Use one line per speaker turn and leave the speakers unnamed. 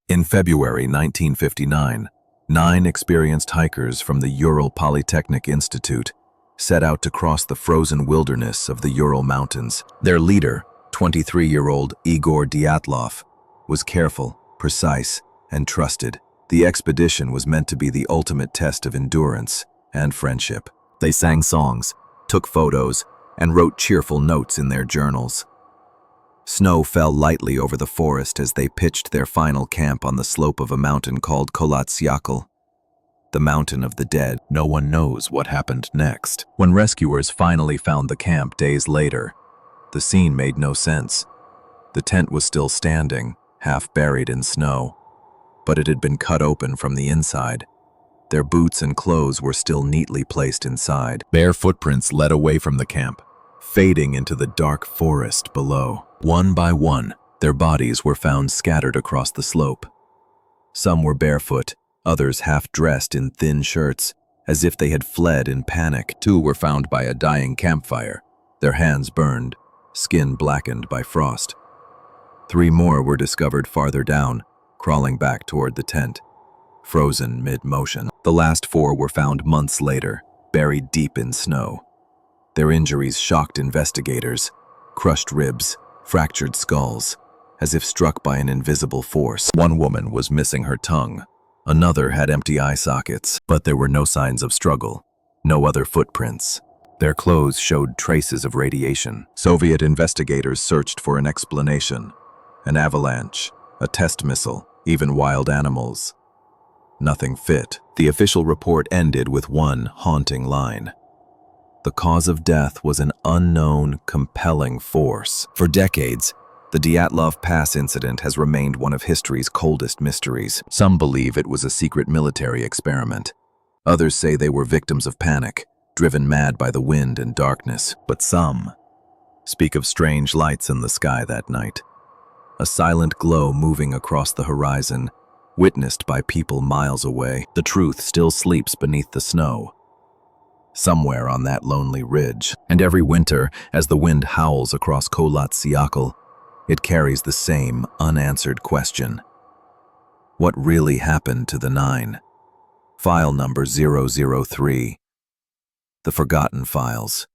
In February 1959, 9 experienced hikers from the Ural Polytechnic Institute set out to cross the frozen wilderness of the Ural Mountains. Their leader, 23-year-old Igor Dyatlov, was careful, precise, and trusted. The expedition was meant to be the ultimate test of endurance and friendship. They sang songs, took photos, and wrote cheerful notes in their journals. Snow fell lightly over the forest as they pitched their final camp on the slope of a mountain called Coldest, the mountain of the dead. No one knows what happened next. When rescuers finally found the camp days later, the scene made no sense. The tent was still standing, half buried in snow, but it had been cut open from the inside. Their boots and clothes were still neatly placed inside. Bare footprints led away from the camp, fading into the dark forest below. One by one, their bodies were found scattered across the slope. Some were barefoot, others half-dressed in thin shirts, as if they had fled in panic. 2 were found by a dying campfire, their hands burned, skin blackened by frost. 3 more were discovered farther down, crawling back toward the tent, frozen mid-motion. The last 4 were found months later, buried deep in snow. Their injuries shocked investigators: crushed ribs, fractured skulls, as if struck by an invisible force. 1 woman was missing her tongue. Another had empty eye sockets, but there were no signs of struggle, no other footprints. Their clothes showed traces of radiation. Soviet investigators searched for an explanation: an avalanche, a test missile, even wild animals. Nothing fit. The official report ended with one haunting line: the cause of death was an unknown, compelling force. For decades, the Dyatlov Pass incident has remained one of history's coldest mysteries. Some believe it was a secret military experiment. Others say they were victims of panic, driven mad by the wind and darkness. But some speak of strange lights in the sky that night, a silent glow moving across the horizon, witnessed by people miles away. The truth still sleeps beneath the snow, somewhere on that lonely ridge. And every winter, as the wind howls across Coldest, it carries the same unanswered question: what really happened to the 9? File number 003. The Forgotten Files.